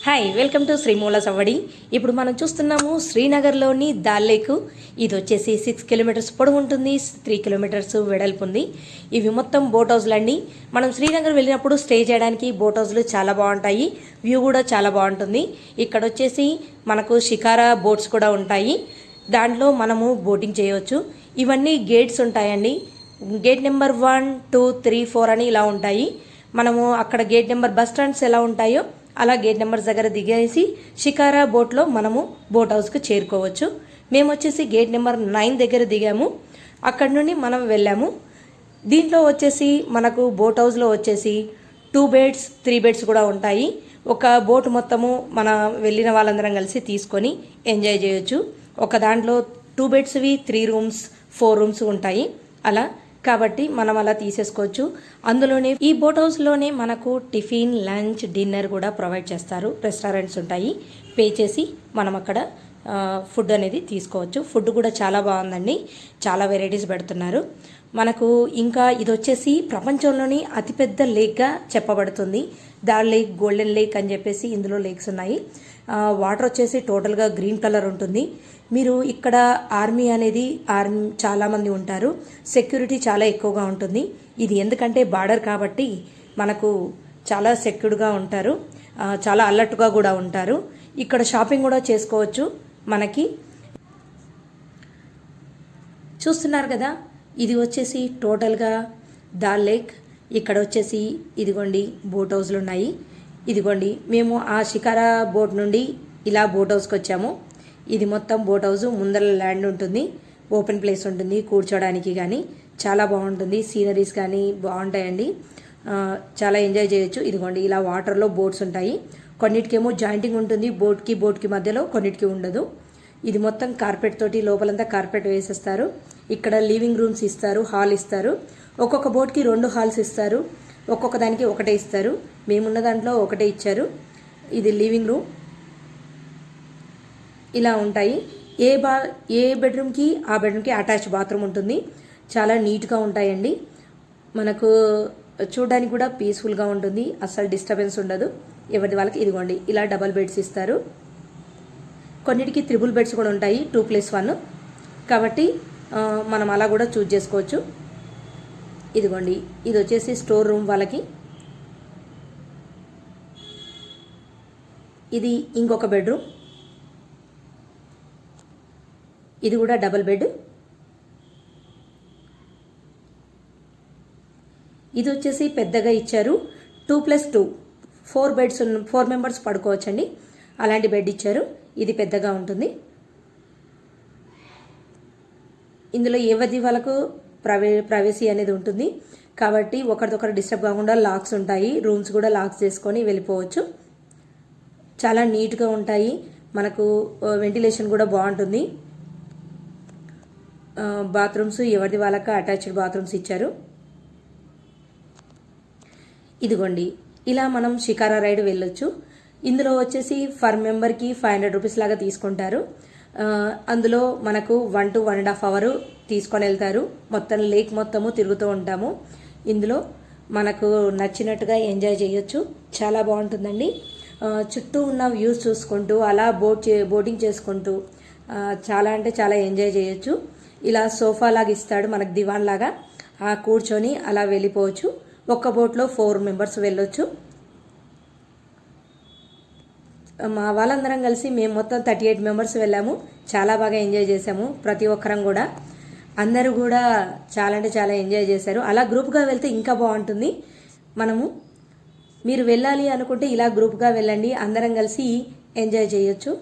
Hi welcome to శ్రీమూల సవ్వడి. ఇప్పుడు మనం చూస్తున్నాము శ్రీనగర్లోని దాల్ లేక్. ఇది వచ్చేసి 6 కిలోమీటర్స్ పొడవు ఉంటుంది, 3 కిలోమీటర్స్ వెడల్పు ఉంది. ఇవి మొత్తం బోట్ హౌస్లు అండి. మనం శ్రీనగర్ వెళ్ళినప్పుడు స్టే చేయడానికి బోట్ హౌస్లు చాలా బాగుంటాయి, వ్యూ కూడా చాలా బాగుంటుంది. ఇక్కడ వచ్చేసి మనకు షికారా బోట్స్ కూడా ఉంటాయి, దాంట్లో మనము బోటింగ్ చేయవచ్చు. ఇవన్నీ గేట్స్ ఉంటాయండి. గేట్ నెంబర్ 1, 2, 3, 4 అని ఇలా ఉంటాయి. మనము అక్కడ గేట్ నెంబర్ బస్ స్టాండ్స్ ఎలా ఉంటాయో అలా గేట్ నెంబర్స్ దగ్గర దిగేసి షికారా బోట్లో మనము బోట్ హౌస్కి చేరుకోవచ్చు. మేము వచ్చేసి గేట్ నెంబర్ 9 దగ్గర దిగాము, అక్కడ నుండి మనం వెళ్ళాము. దీంట్లో వచ్చేసి మనకు బోట్ హౌస్లో వచ్చేసి 2 బెడ్స్ 3 బెడ్స్ కూడా ఉంటాయి. ఒక బోట్ మొత్తము మన వెళ్ళిన వాళ్ళందరం కలిసి తీసుకొని ఎంజాయ్ చేయొచ్చు. ఒక దాంట్లో 2 బెడ్స్వి 3 రూమ్స్ 4 రూమ్స్ ఉంటాయి అలా, కాబట్టి మనం అలా తీసేసుకోవచ్చు. అందులోనే ఈ బోట్ హౌస్లోనే మనకు టిఫిన్, లంచ్, డిన్నర్ కూడా ప్రొవైడ్ చేస్తారు. రెస్టారెంట్స్ ఉంటాయి, పే చేసి మనం అక్కడ ఫుడ్ అనేది తీసుకోవచ్చు. ఫుడ్ కూడా చాలా బాగుందండి, చాలా వెరైటీస్ పెడుతున్నారు మనకు. ఇంకా ఇది వచ్చేసి ప్రపంచంలోని అతిపెద్ద లేక్గా చెప్పబడుతుంది. దాల్ లేక్, గోల్డెన్ లేక్ అని చెప్పేసి ఇందులో లేక్స్ ఉన్నాయి. వాటర్ వచ్చేసి టోటల్గా గ్రీన్ కలర్ ఉంటుంది. మీరు ఇక్కడ ఆర్మీ చాలామంది ఉంటారు, సెక్యూరిటీ చాలా ఎక్కువగా ఉంటుంది. ఇది ఎందుకంటే బార్డర్ కాబట్టి మనకు చాలా సెక్యూర్డ్గా ఉంటారు, చాలా అలర్ట్గా కూడా ఉంటారు. ఇక్కడ షాపింగ్ కూడా చేసుకోవచ్చు. మనకి చూస్తున్నారు కదా, ఇది వచ్చేసి టోటల్గా దాల్ లేక్. ఇక్కడ వచ్చేసి ఇదిగోండి బోట్ హౌస్లు ఉన్నాయి. ఇదిగోండి మేము ఆ షికారా బోట్ నుండి ఇలా బోట్ హౌస్కి వచ్చాము. ఇది మొత్తం బోట్ హౌస్, ముందర ల్యాండ్ ఉంటుంది, ఓపెన్ ప్లేస్ ఉంటుంది కూర్చోడానికి కానీ చాలా బాగుంటుంది. సీనరీస్ కానీ బాగుంటాయండి, చాలా ఎంజాయ్ చేయొచ్చు. ఇదిగోండి ఇలా వాటర్లో బోట్స్ ఉంటాయి. కొన్నిటికేమో జాయింటింగ్ ఉంటుంది బోట్కి మధ్యలో, కొన్నిటికి ఉండదు. ఇది మొత్తం కార్పెట్ తోటి లోపలంతా కార్పెట్ వేసేస్తారు. ఇక్కడ లివింగ్ రూమ్స్ ఇస్తారు, హాల్ ఇస్తారు. ఒక్కొక్క బోట్కి 2 హాల్స్ ఇస్తారు, ఒక్కొక్క దానికి ఒకటే ఇస్తారు. మేమున్న దాంట్లో ఒకటే ఇచ్చారు. ఇది లివింగ్ రూమ్. ఇలా ఉంటాయి. ఏ బెడ్రూమ్కి ఆ బెడ్రూమ్కి అటాచ్ బాత్రూమ్ ఉంటుంది. చాలా నీట్గా ఉంటాయండి. మనకు చూడడానికి కూడా పీస్ఫుల్గా ఉంటుంది, అస్సలు డిస్టర్బెన్స్ ఉండదు ఎవరిది వాళ్ళకి. ఇదిగోండి ఇలా డబల్ బెడ్స్ ఇస్తారు. కొన్నిటికి 3 బెడ్స్ కూడా ఉంటాయి, 2+1, కాబట్టి మనం అలా కూడా చూజ్ చేసుకోవచ్చు. ఇదిగోండి ఇది వచ్చేసి స్టోర్ రూమ్ వాళ్ళకి. ఇది ఇంకొక బెడ్రూమ్, ఇది కూడా డబల్ బెడ్. ఇది వచ్చేసి పెద్దగా ఇచ్చారు, 2+2 4 బెడ్స్ 4 మెంబర్స్ పడుకోవచ్చండి, అలాంటి బెడ్ ఇచ్చారు. ఇది పెద్దగా ఉంటుంది. ఇందులో ఎవరి వాళ్ళకు ప్రైవసీ అనేది ఉంటుంది, కాబట్టి ఒకరిదొకరు డిస్టర్బ్ కాకుండా లాక్స్ ఉంటాయి. రూమ్స్ కూడా లాక్స్ చేసుకొని వెళ్ళిపోవచ్చు. చాలా నీట్గా ఉంటాయి. మనకు వెంటిలేషన్ కూడా బాగుంటుంది. బాత్రూమ్స్ ఎవరిది వాళ్ళకి అటాచ్డ్ బాత్రూమ్స్ ఇచ్చారు. ఇదిగోండి ఇలా మనం షికారా రైడ్ వెళ్ళొచ్చు. ఇందులో వచ్చేసి ఫర్ మెంబర్కి 500 రూపీస్ లాగా తీసుకుంటారు. అందులో మనకు 1 to 1.5 అవర్ తీసుకొని వెళ్తారు. మొత్తం లేక్ మొత్తము తిరుగుతూ ఉంటాము. ఇందులో మనకు నచ్చినట్టుగా ఎంజాయ్ చేయొచ్చు, చాలా బాగుంటుందండి. చుట్టూ ఉన్న వ్యూస్ చూసుకుంటూ అలా బోటింగ్ చేసుకుంటూ చాలా అంటే చాలా ఎంజాయ్ చేయొచ్చు. ఇలా సోఫా లాగా ఇస్తాడు మనకు, దివాన్ లాగా, కూర్చొని అలా వెళ్ళిపోవచ్చు. ఒక్క బోట్లో 4 మెంబర్స్ వెళ్ళొచ్చు. మా వాళ్ళందరం కలిసి మేము మొత్తం 38 మెంబర్స్ వెళ్ళాము. చాలా బాగా ఎంజాయ్ చేసాము ప్రతి ఒక్కరం కూడా. అందరూ కూడా చాలా అంటే చాలా ఎంజాయ్ చేశారు. అలా గ్రూప్గా వెళ్తే ఇంకా బాగుంటుంది. మీరు వెళ్ళాలి అనుకుంటే ఇలా గ్రూప్గా వెళ్ళండి, అందరం కలిసి ఎంజాయ్ చేయొచ్చు.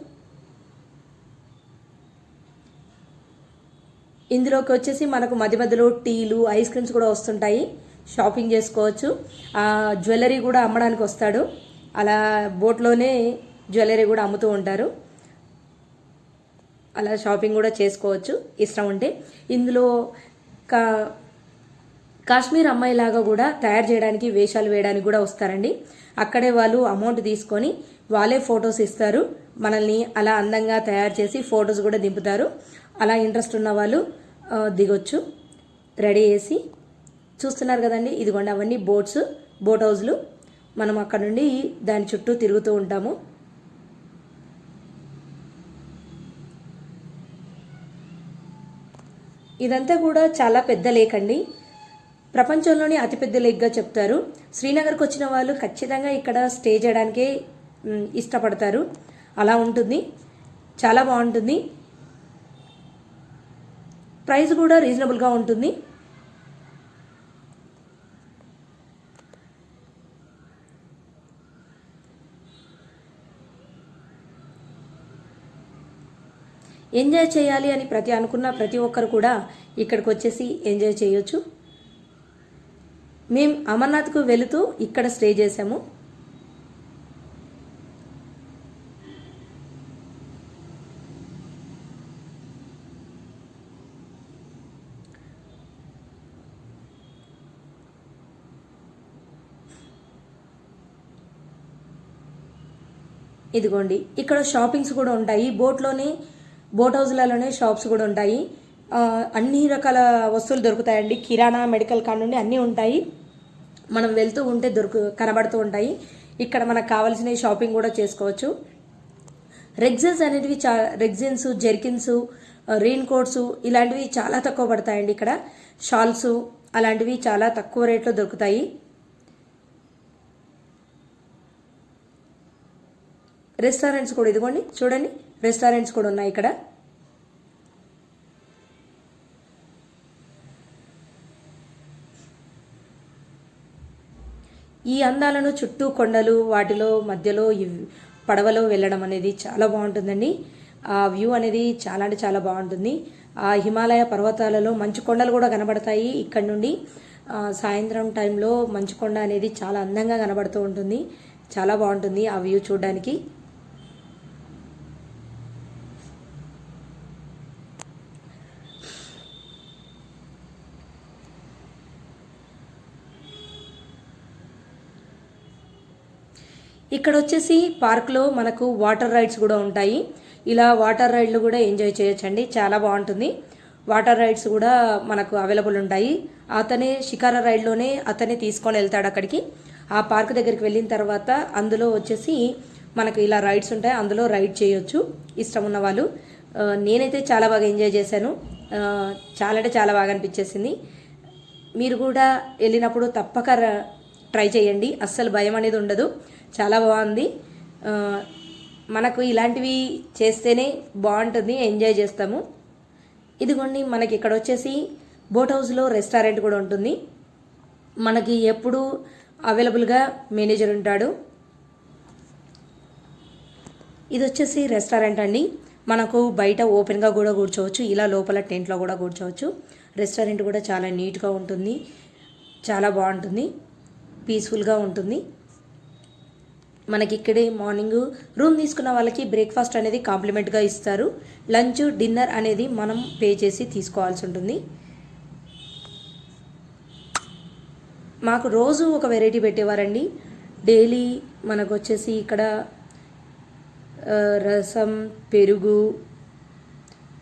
ఇందులోకి వచ్చేసి మనకు మధ్య మధ్యలో టీలు, ఐస్ క్రీమ్స్ కూడా వస్తుంటాయి, షాపింగ్ చేసుకోవచ్చు. జ్యువెలరీ కూడా అమ్మడానికి వస్తాడు, అలా బోట్లోనే జ్యువెలరీ కూడా అమ్ముతూ ఉంటారు. అలా షాపింగ్ కూడా చేసుకోవచ్చు ఇష్టం ఉంటే. ఇందులో కాశ్మీర్ అమ్మాయిలాగా కూడా తయారు చేయడానికి, వేషాలు వేయడానికి కూడా వస్తారండి. అక్కడే వాళ్ళు అమౌంట్ తీసుకొని వాళ్ళే ఫొటోస్ ఇస్తారు మనల్ని, అలా అందంగా తయారు చేసి ఫొటోస్ కూడా దింపుతారు. అలా ఇంట్రెస్ట్ ఉన్న వాళ్ళు దిగొచ్చు రెడీ చేసి. చూస్తున్నారు కదండి, ఇదిగోండి అవన్నీ బోట్ హౌస్లు. మనం అక్కడ నుండి దాని చుట్టూ తిరుగుతూ ఉంటాము. ఇదంతా కూడా చాలా పెద్ద లేక్ అండి. ప్రపంచంలోనే అతిపెద్ద లేక్గా చెప్తారు. శ్రీనగర్కి వచ్చిన వాళ్ళు ఖచ్చితంగా ఇక్కడ స్టే చేయడానికే ఇష్టపడతారు. అలా ఉంటుంది, చాలా బాగుంటుంది. ప్రైస్ కూడా రీజనబుల్గా ఉంటుంది. ఎంజాయ్ చేయాలి అని అనుకున్న ప్రతి ఒక్కరు కూడా ఇక్కడికి వచ్చేసి ఎంజాయ్ చేయొచ్చు. మేము అమర్నాథ్కు వెళుతూ ఇక్కడ స్టే చేసాము. ఇదిగోండి, ఇక్కడ షాపింగ్స్ కూడా ఉంటాయి. బోట్ హౌస్లలోనే షాప్స్ కూడా ఉంటాయి. అన్ని రకాల వస్తువులు దొరుకుతాయండి. కిరాణా, మెడికల్ కాడ నుండి అన్నీ ఉంటాయి. మనం వెళ్తూ ఉంటే కనబడుతూ ఉంటాయి. ఇక్కడ మనకు కావాల్సిన షాపింగ్ కూడా చేసుకోవచ్చు. రెగ్జిన్స్ అనేటివి రెగ్జిన్స్, జెర్కిన్స్, రెయిన్ కోట్స్ ఇలాంటివి చాలా తక్కువ పడతాయండి. ఇక్కడ షాల్స్ అలాంటివి చాలా తక్కువ రేట్లో దొరుకుతాయి. రెస్టారెంట్స్ కూడా ఇదిగోండి, చూడండి, రెస్టారెంట్స్ కూడా ఉన్నాయి ఇక్కడ. ఈ అందాలను చుట్టూ కొండలు, వాటిలో మధ్యలో పడవలో వెళ్ళడం అనేది చాలా బాగుంటుందండి. ఆ వ్యూ అనేది చాలా అంటే చాలా బాగుంటుంది. ఆ హిమాలయ పర్వతాలలో మంచు కొండలు కూడా కనబడతాయి ఇక్కడ నుండి. సాయంత్రం టైంలో మంచు కొండ అనేది చాలా అందంగా కనబడుతూ ఉంటుంది. చాలా బాగుంటుంది ఆ వ్యూ చూడడానికి. ఇక్కడ వచ్చేసి పార్క్లో మనకు వాటర్ రైడ్స్ కూడా ఉంటాయి. ఇలా వాటర్ రైడ్లు కూడా ఎంజాయ్ చేయొచ్చండి, చాలా బాగుంటుంది. వాటర్ రైడ్స్ కూడా మనకు అవైలబుల్ ఉంటాయి. అతనే షికారా రైడ్లోనే అతనే తీసుకొని వెళ్తాడు అక్కడికి. ఆ పార్క్ దగ్గరికి వెళ్ళిన తర్వాత అందులో వచ్చేసి మనకు ఇలా రైడ్స్ ఉంటాయి, అందులో రైడ్ చేయొచ్చు ఇష్టం ఉన్న వాళ్ళు. నేనైతే చాలా బాగా ఎంజాయ్ చేశాను. చాలా అంటే చాలా బాగా అనిపించేసింది. మీరు కూడా వెళ్ళినప్పుడు తప్పక ట్రై చేయండి, అస్సలు భయం అనేది ఉండదు. చాలా బాగుంది. మనకు ఇలాంటివి చేస్తేనే బాగుంటుంది, ఎంజాయ్ చేస్తాము. ఇదిగోండి, మనకి ఇక్కడ వచ్చేసి బోట్ హౌస్లో రెస్టారెంట్ కూడా ఉంటుంది. మనకి ఎప్పుడు అవైలబుల్గా మేనేజర్ ఉంటాడు. ఇది వచ్చేసి రెస్టారెంట్ అండి. మనకు బయట ఓపెన్గా కూడా కూర్చోవచ్చు, ఇలా లోపల టెంట్లో కూడా కూర్చోవచ్చు. రెస్టారెంట్ కూడా చాలా నీట్గా ఉంటుంది, చాలా బాగుంటుంది, పీస్ఫుల్గా ఉంటుంది. మనకి ఇక్కడే మార్నింగ్ రూమ్ తీసుకున్న వాళ్ళకి బ్రేక్ఫాస్ట్ అనేది కాంప్లిమెంట్గా ఇస్తారు. లంచ్, డిన్నర్ అనేది మనం పే చేసి తీసుకోవాల్సి ఉంటుంది. మాకు రోజు ఒక వెరైటీ పెట్టేవారండి. డైలీ మనకు వచ్చేసి ఇక్కడ రసం, పెరుగు,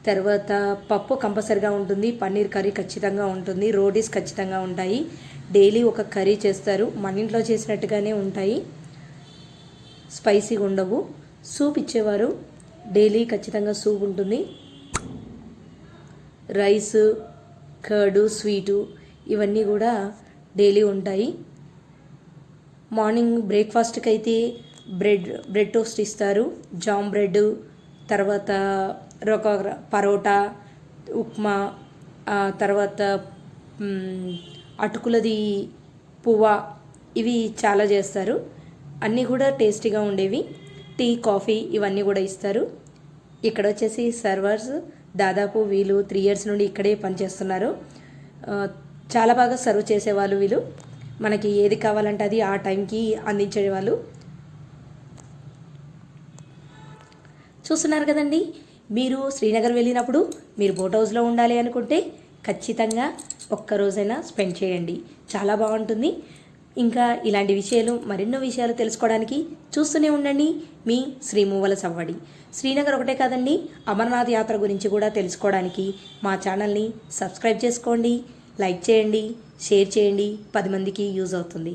తర్వాత పప్పు కంపల్సరిగా ఉంటుంది, పన్నీర్ కర్రీ ఖచ్చితంగా ఉంటుంది, రోటీస్ ఖచ్చితంగా ఉంటాయి. డైలీ ఒక కర్రీ చేస్తారు, మన ఇంట్లో చేసినట్టుగానే ఉంటాయి, స్పైసీగా ఉండవు. సూప్ ఇచ్చేవారు, డైలీ ఖచ్చితంగా సూప్ ఉంటుంది. రైస్, కర్డు, స్వీటు ఇవన్నీ కూడా డైలీ ఉంటాయి. మార్నింగ్ బ్రేక్ఫాస్ట్కి అయితే బ్రెడ్ టోస్ట్ ఇస్తారు, జామ్ బ్రెడ్, తర్వాత పరోటా, ఉప్మా, తర్వాత అటుకులది పువ్వా, ఇవి చాలా చేస్తారు. అన్నీ కూడా టేస్టీగా ఉండేవి. టీ, కాఫీ ఇవన్నీ కూడా ఇస్తారు. ఇక్కడ వచ్చేసి సర్వర్స్ దాదాపు వీళ్ళు 3 years నుండి ఇక్కడే పనిచేస్తున్నారు. చాలా బాగా సర్వ్ చేసేవాళ్ళు వీళ్ళు. మనకి ఏది కావాలంటే అది ఆ టైంకి అందించేవాళ్ళు. చూస్తున్నారు కదండి, మీరు శ్రీనగర్ వెళ్ళినప్పుడు మీరు బోట్ హౌస్లో ఉండాలి అనుకుంటే ఖచ్చితంగా ఒక్కరోజైనా స్పెండ్ చేయండి, చాలా బాగుంటుంది. ఇంకా ఇలాంటి విషయాలు, మరెన్నో విషయాలు తెలుసుకోవడానికి చూస్తూనే ఉండండి మీ శ్రీ మూవల సవ్వడి. శ్రీనగర్ ఒకటే కాదండి, అమర్నాథ్ యాత్ర గురించి కూడా తెలుసుకోవడానికి మా ఛానల్ని సబ్స్క్రైబ్ చేసుకోండి, లైక్ చేయండి, షేర్ చేయండి, 10 మందికి యూజ్ అవుతుంది.